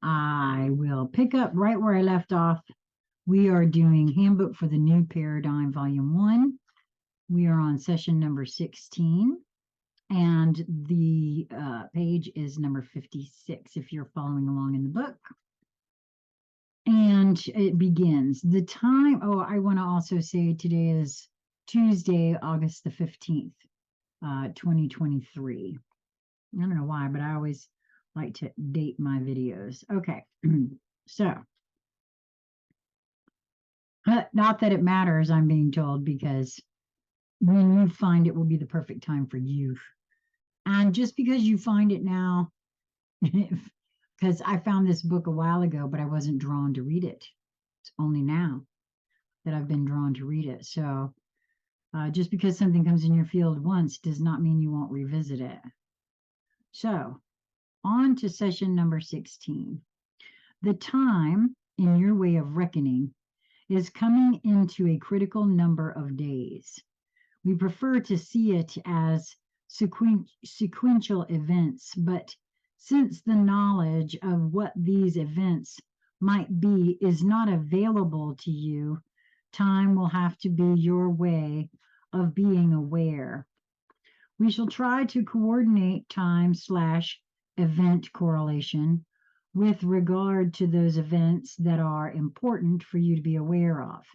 I will pick up right where I left off. We are doing Handbook for the New Paradigm, Volume 1. We are on session number 16, and the page is number 56 if you're following along in the book. And it begins. The time, I want to also say today is Tuesday, August the 15th, 2023. I don't know why, but I always like to date my videos. Okay, so not that it matters, I'm being told, because when you find it will be the perfect time for you. And just because you find it now, because I found this book a while ago, but I wasn't drawn to read it. It's only now that I've been drawn to read it. So just because something comes in your field once does not mean you won't revisit it. So on to session number 16. The time, in your way of reckoning, is coming into a critical number of days. We prefer to see it as sequential events, but since the knowledge of what these events might be is not available to you, time will have to be your way of being aware. We shall try to coordinate time/event correlation with regard to those events that are important for you to be aware of.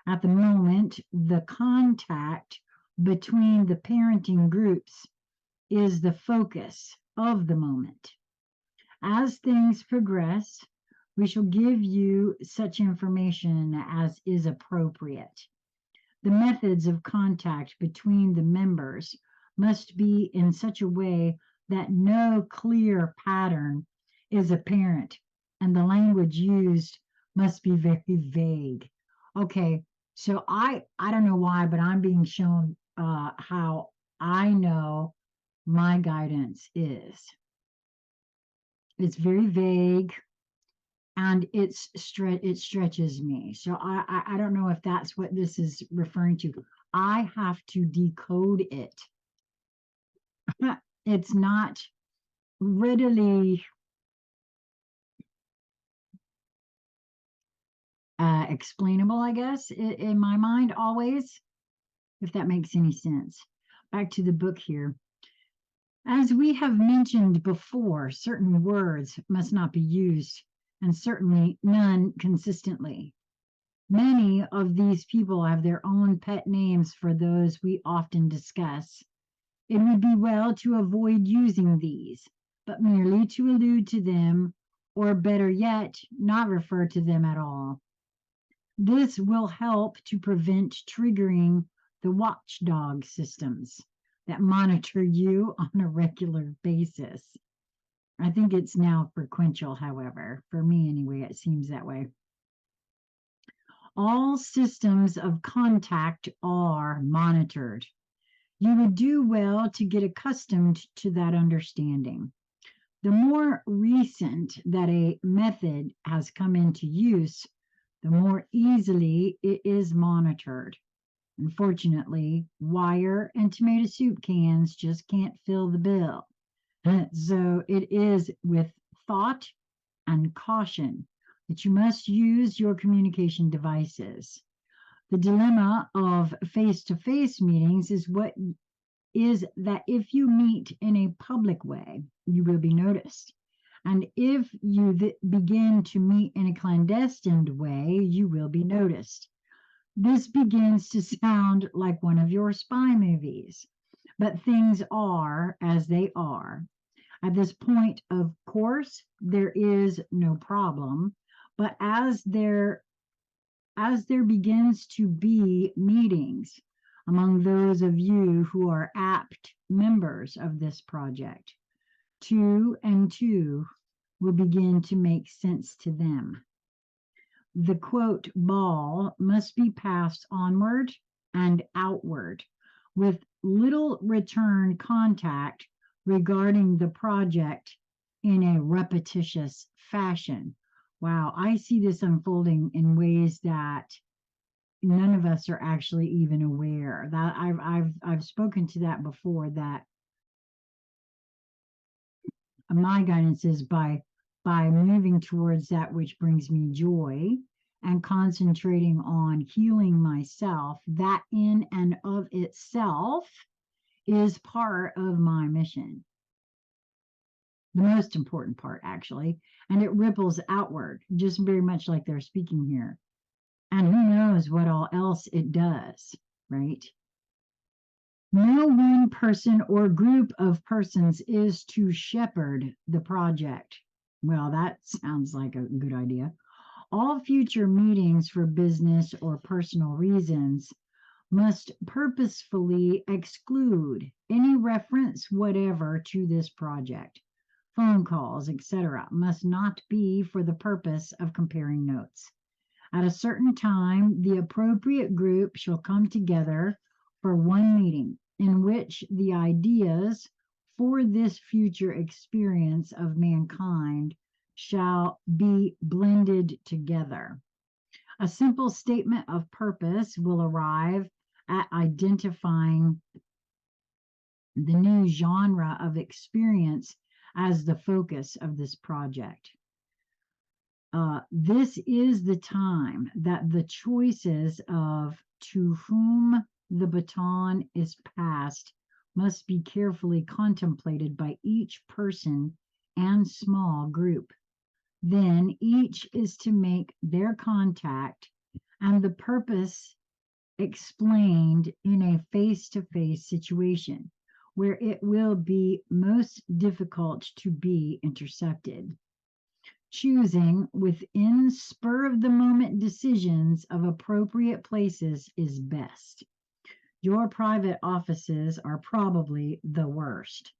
At the moment, the contact between the parenting groups is the focus of the moment. As things progress, we shall give you such information as is appropriate. The methods of contact between the members must be in such a way that no clear pattern is apparent, and the language used must be very vague. Okay, so I don't know why, but I'm being shown how I know my guidance is. It's very vague, and it stretches me. So I don't know if that's what this is referring to. I have to decode it. It's not readily explainable, I guess, in my mind always, if that makes any sense. Back to the book here. As we have mentioned before, certain words must not be used, and certainly none consistently. Many of these people have their own pet names for those we often discuss. It would be well to avoid using these, but merely to allude to them, or better yet, not refer to them at all. This will help to prevent triggering the watchdog systems that monitor you on a regular basis. I think it's now frequential, however. For me, anyway, it seems that way. All systems of contact are monitored. You would do well to get accustomed to that understanding. The more recent that a method has come into use, the more easily it is monitored. Unfortunately, wire and tomato soup cans just can't fill the bill. So it is with thought and caution that you must use your communication devices. The dilemma of face-to-face meetings is that if you meet in a public way, you will be noticed. And if you begin to meet in a clandestine way, you will be noticed. This begins to sound like one of your spy movies, but things are as they are. At this point, of course, there is no problem, but as there begins to be meetings among those of you who are apt members of this project, 2 and 2 will begin to make sense to them. The quote ball must be passed onward and outward with little return contact regarding the project in a repetitious fashion. Wow, I see this unfolding in ways that none of us are actually even aware. That I've spoken to that before, that my guidance is by by moving towards that which brings me joy and concentrating on healing myself, that in and of itself is part of my mission. The most important part, actually, and it ripples outward, just very much like they're speaking here. And who knows what all else it does, right? No one person or group of persons is to shepherd the project. Well, that sounds like a good idea. All future meetings for business or personal reasons must purposefully exclude any reference whatever to this project. Phone calls, etc., must not be for the purpose of comparing notes. At a certain time, the appropriate group shall come together for one meeting in which the ideas for this future experience of mankind shall be blended together. A simple statement of purpose will arrive at identifying the new genre of experience as the focus of this project. This is the time that the choices of to whom the baton is passed must be carefully contemplated by each person and small group. Then each is to make their contact and the purpose explained in a face-to-face situation where it will be most difficult to be intercepted. Choosing within spur of the moment decisions of appropriate places is best. Your private offices are probably the worst.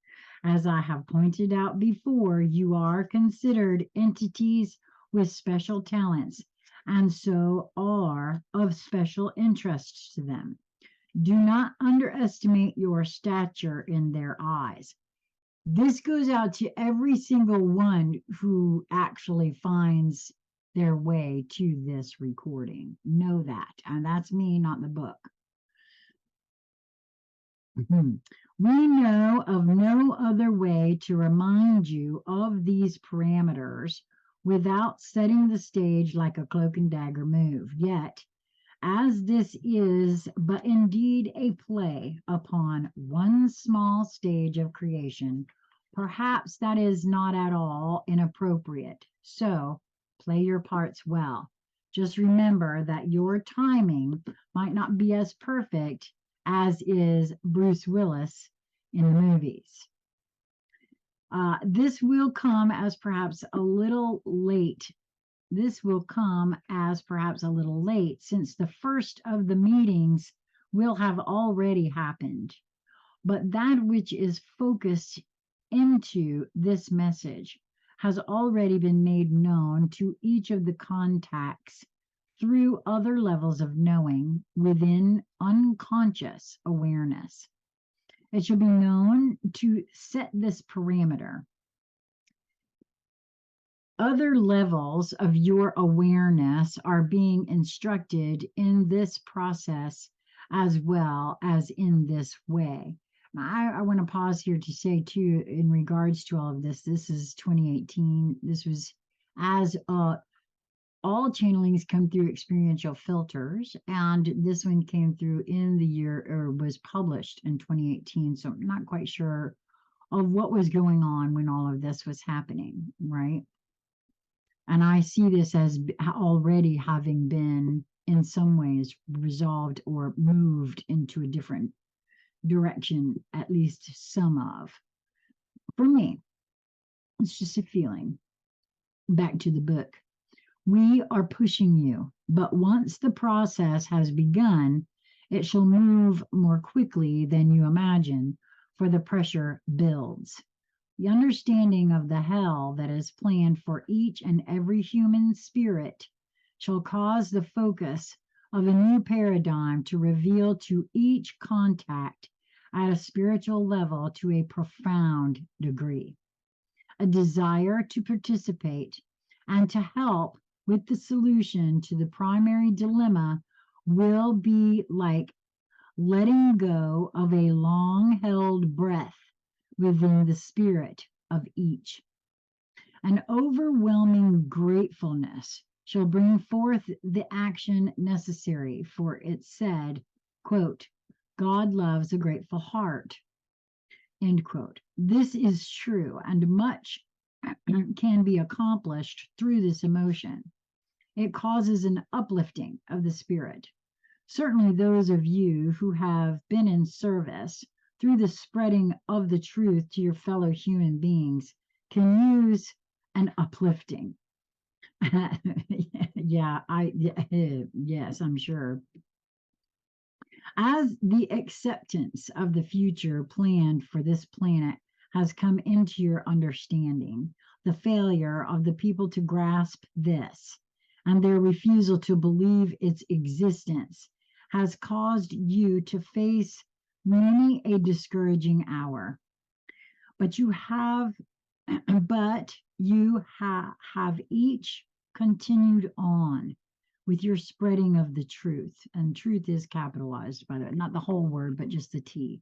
As I have pointed out before, you are considered entities with special talents and so are of special interest to them. Do not underestimate your stature in their eyes. This goes out to every single one who actually finds their way to this recording. Know that. And that's me, not the book. We know of no other way to remind you of these parameters without setting the stage like a cloak and dagger move. Yet, as this is but indeed a play upon one small stage of creation, perhaps that is not at all inappropriate. So play your parts well. Just remember that your timing might not be as perfect as is Bruce Willis in the movies. This will come as perhaps a little late. This will come as perhaps a little late, since the first of the meetings will have already happened. But that which is focused into this message has already been made known to each of the contacts through other levels of knowing within unconscious awareness. It shall be known to set this parameter. Other levels of your awareness are being instructed in this process as well as in this way. Now, I want to pause here to say, too, in regards to all of this, this is 2018. This was as all channelings come through experiential filters, and this one came through in the year, or was published in 2018. So I'm not quite sure of what was going on when all of this was happening, right? And I see this as already having been, in some ways, resolved or moved into a different direction, at least some of. For me, it's just a feeling. Back to the book. We are pushing you, but once the process has begun, it shall move more quickly than you imagine, for the pressure builds. The understanding of the hell that is planned for each and every human spirit shall cause the focus of a new paradigm to reveal to each contact at a spiritual level to a profound degree. A desire to participate and to help with the solution to the primary dilemma will be like letting go of a long held breath within the spirit of each. An overwhelming gratefulness shall bring forth the action necessary, for it said, quote, God loves a grateful heart, end quote. This is true, and much can be accomplished through this emotion. It causes an uplifting of the spirit. Certainly, those of you who have been in service through the spreading of the truth to your fellow human beings can use an uplifting. Yes, I'm sure. As the acceptance of the future planned for this planet has come into your understanding, the failure of the people to grasp this and their refusal to believe its existence has caused you to face many a discouraging hour. But you have have each continued on with your spreading of the truth. And truth is capitalized, by the way, not the whole word, but just the T.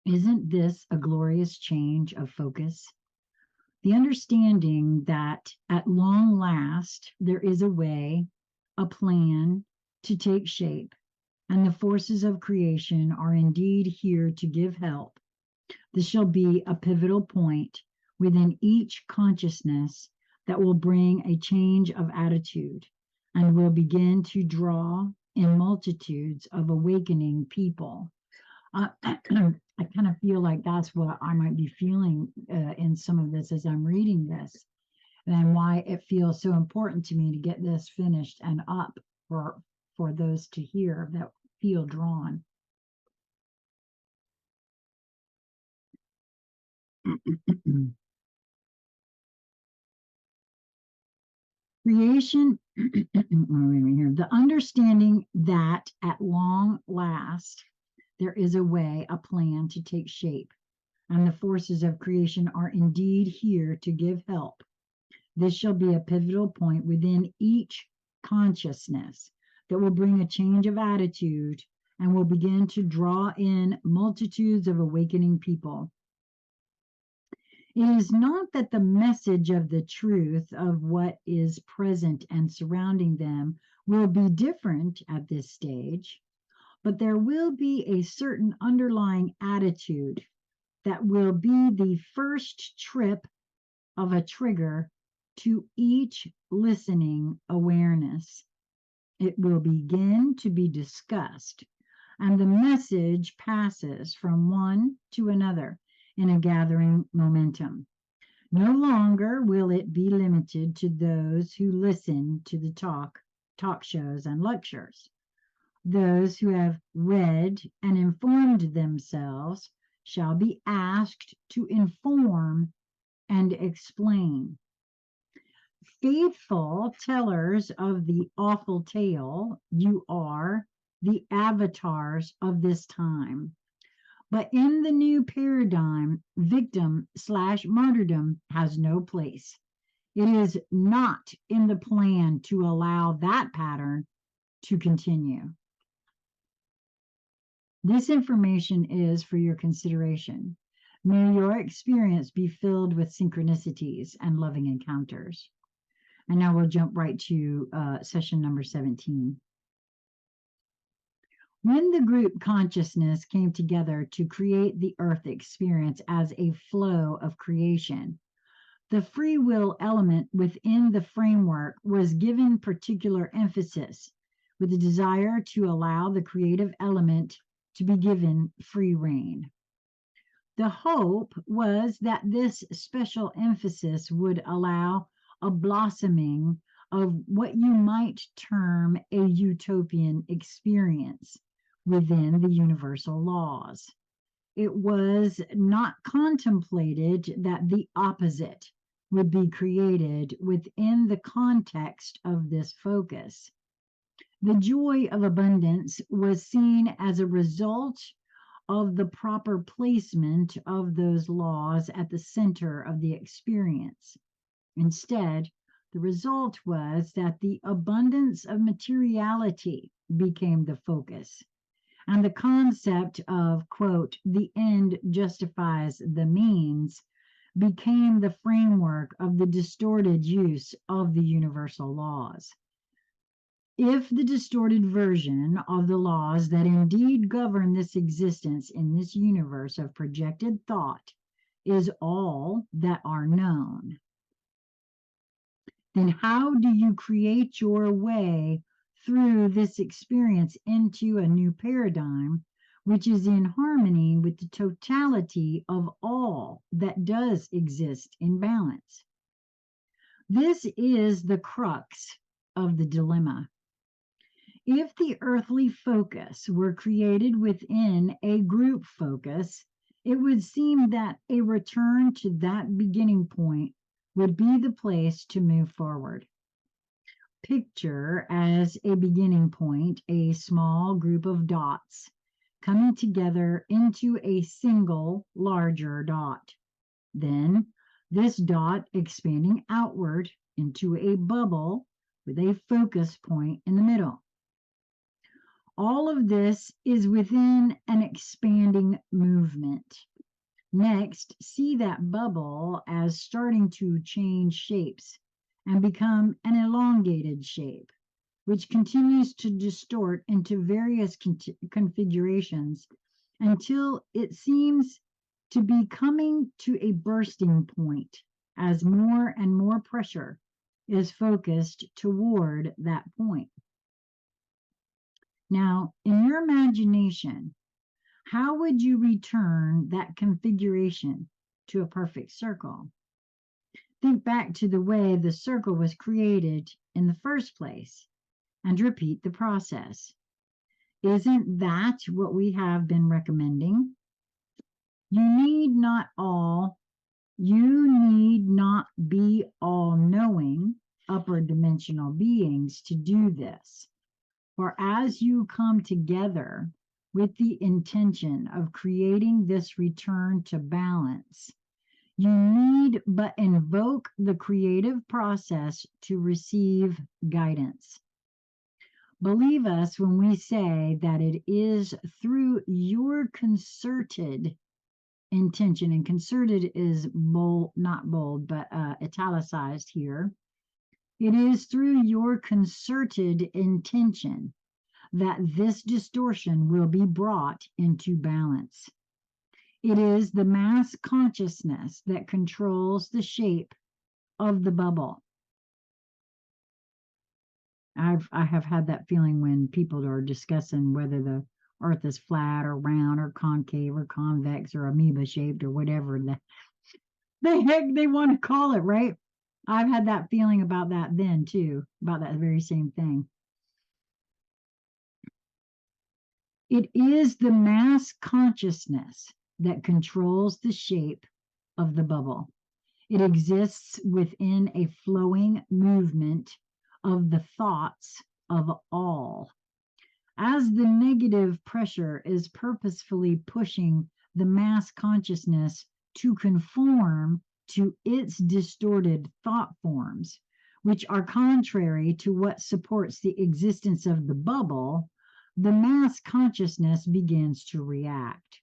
Isn't this a glorious change of focus? The understanding that at long last there is a way, a plan to take shape, and the forces of creation are indeed here to give help. This shall be a pivotal point within each consciousness that will bring a change of attitude and will begin to draw in multitudes of awakening people. I kind of feel like that's what I might be feeling in some of this as I'm reading this, and why it feels so important to me to get this finished and up for those to hear that feel drawn. Creation, the understanding that at long last there is a way, a plan to take shape, and the forces of creation are indeed here to give help. This shall be a pivotal point within each consciousness that will bring a change of attitude and will begin to draw in multitudes of awakening people. It is not that the message of the truth of what is present and surrounding them will be different at this stage, but there will be a certain underlying attitude that will be the first trip of a trigger to each listening awareness. It will begin to be discussed, and the message passes from one to another in a gathering momentum. No longer will it be limited to those who listen to the talk shows and lectures. Those who have read and informed themselves shall be asked to inform and explain. Faithful tellers of the awful tale, you are the avatars of this time. But in the new paradigm, victim/martyrdom has no place. It is not in the plan to allow that pattern to continue. This information is for your consideration. May your experience be filled with synchronicities and loving encounters. And now we'll jump right to session number 17. When the group consciousness came together to create the earth experience as a flow of creation, the free will element within the framework was given particular emphasis with the desire to allow the creative element to be given free rein. The hope was that this special emphasis would allow a blossoming of what you might term a utopian experience within the universal laws. It was not contemplated that the opposite would be created within the context of this focus. The joy of abundance was seen as a result of the proper placement of those laws at the center of the experience. Instead, the result was that the abundance of materiality became the focus, and the concept of, quote, the end justifies the means became the framework of the distorted use of the universal laws. If the distorted version of the laws that indeed govern this existence in this universe of projected thought is all that are known, then how do you create your way through this experience into a new paradigm, which is in harmony with the totality of all that does exist in balance? This is the crux of the dilemma. If the earthly focus were created within a group focus, it would seem that a return to that beginning point would be the place to move forward. Picture as a beginning point a small group of dots coming together into a single larger dot. Then this dot expanding outward into a bubble with a focus point in the middle. All of this is within an expanding movement. Next, see that bubble as starting to change shapes and become an elongated shape, which continues to distort into various configurations until it seems to be coming to a bursting point as more and more pressure is focused toward that point. Now, in your imagination, how would you return that configuration to a perfect circle? Think back to the way the circle was created in the first place and repeat the process. Isn't that what we have been recommending? You need not be all-knowing upper dimensional beings to do this. For as you come together with the intention of creating this return to balance, you need but invoke the creative process to receive guidance. Believe us when we say that it is through your concerted intention, and concerted is bold, not bold, but italicized here. It is through your concerted intention that this distortion will be brought into balance. It is the mass consciousness that controls the shape of the bubble. I have had that feeling when people are discussing whether the earth is flat or round or concave or convex or amoeba shaped or whatever the heck they want to call it, right? I've had that feeling about that then too, about that very same thing. It is the mass consciousness that controls the shape of the bubble. It exists within a flowing movement of the thoughts of all. As the negative pressure is purposefully pushing the mass consciousness to conform to its distorted thought forms, which are contrary to what supports the existence of the bubble, the mass consciousness begins to react.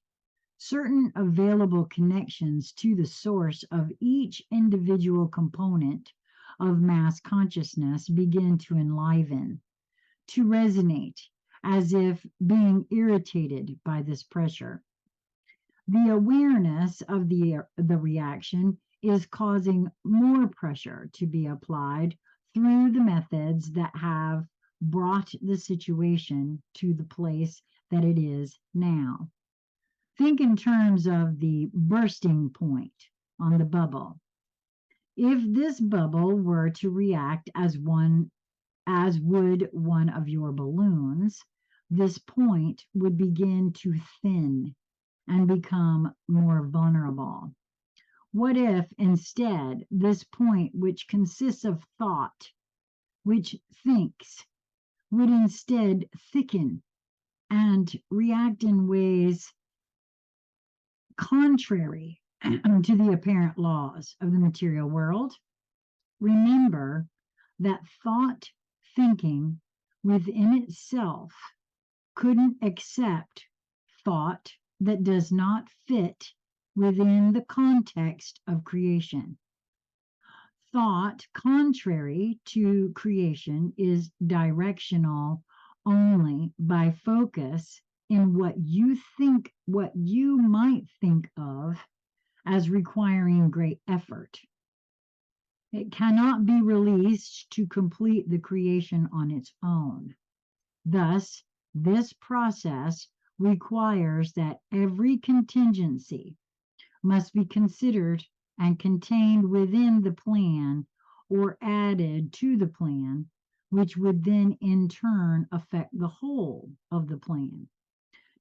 Certain available connections to the source of each individual component of mass consciousness begin to enliven, to resonate, as if being irritated by this pressure. The awareness of the reaction is causing more pressure to be applied through the methods that have brought the situation to the place that it is now. Think in terms of the bursting point on the bubble. If this bubble were to react as would one of your balloons, this point would begin to thin and become more vulnerable. What if instead this point, which consists of thought, which thinks, would instead thicken and react in ways contrary to the apparent laws of the material world? Remember that thought thinking within itself couldn't accept thought that does not fit within the context of creation. Thought contrary to creation is directional only by focus in what you might think of as requiring great effort. It cannot be released to complete the creation on its own. Thus, this process requires that every contingency must be considered and contained within the plan or added to the plan, which would then in turn affect the whole of the plan.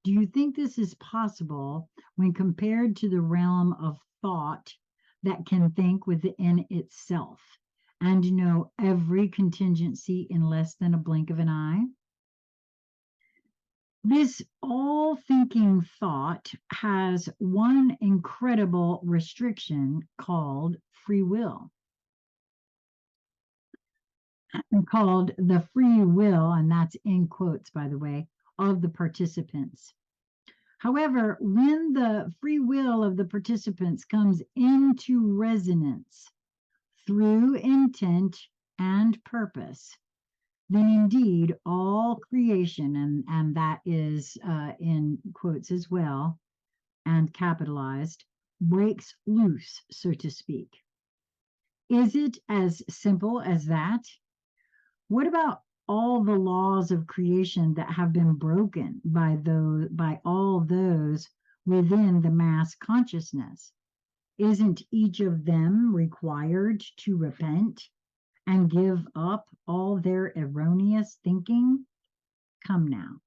Do you think this is possible when compared to the realm of thought that can think within itself and know every contingency in less than a blink of an eye? This all thinking thought has one incredible restriction called free will. Called the free will, and that's in quotes, by the way, of the participants. However, when the free will of the participants comes into resonance through intent and purpose, then indeed all creation, and that is in quotes as well, and capitalized, breaks loose, so to speak. Is it as simple as that? What about all the laws of creation that have been broken by all those within the mass consciousness? Isn't each of them required to repent and give up all their erroneous thinking? Come now.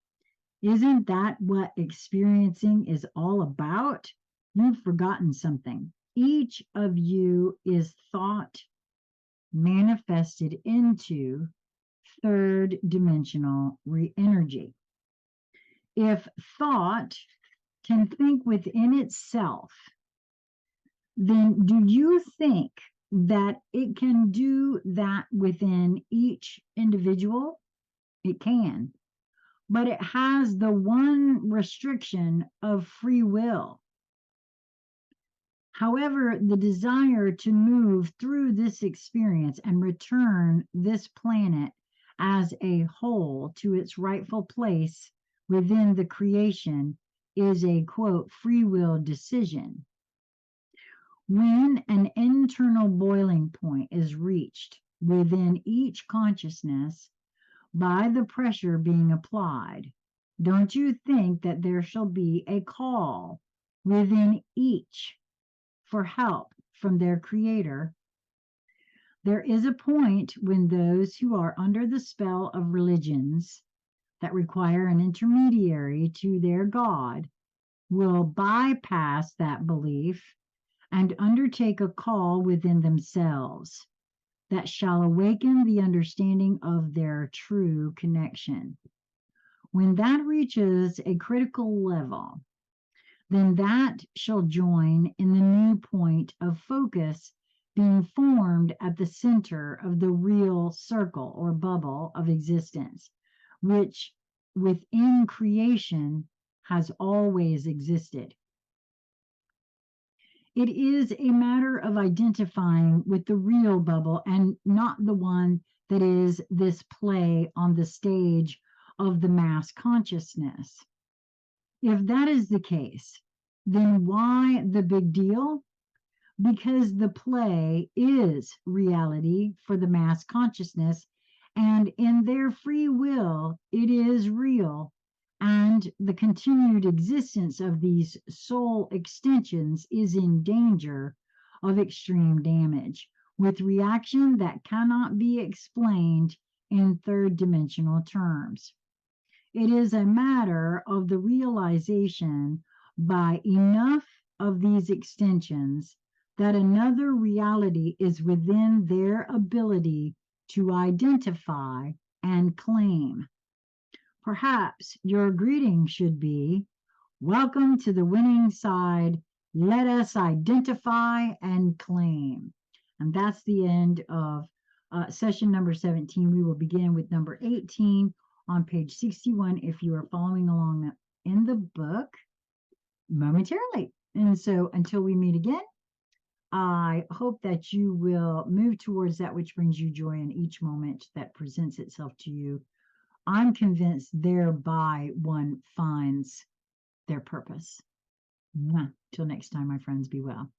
Isn't that what experiencing is all about? You've forgotten something. Each of you is thought manifested into third dimensional energy. If thought can think within itself, then do you think that it can do that within each individual? It can, but it has the one restriction of free will. However, the desire to move through this experience and return this planet as a whole to its rightful place within the creation is a quote free will decision. When an internal boiling point is reached within each consciousness by the pressure being applied, don't you think that there shall be a call within each for help from their creator? There is a point when those who are under the spell of religions that require an intermediary to their God will bypass that belief and undertake a call within themselves that shall awaken the understanding of their true connection. When that reaches a critical level, then that shall join in the new point of focus being formed at the center of the real circle or bubble of existence, which within creation has always existed. It is a matter of identifying with the real bubble and not the one that is this play on the stage of the mass consciousness. If that is the case, then why the big deal? Because the play is reality for the mass consciousness, and in their free will, it is real, and the continued existence of these soul extensions is in danger of extreme damage, with reaction that cannot be explained in third dimensional terms. It is a matter of the realization by enough of these extensions that another reality is within their ability to identify and claim. Perhaps your greeting should be, "Welcome to the winning side. Let us identify and claim." And that's the end of session number 17. We will begin with number 18 on page 61 if you are following along in the book momentarily. And so until we meet again, I hope that you will move towards that which brings you joy in each moment that presents itself to you. I'm convinced thereby one finds their purpose. Till next time, my friends, be well.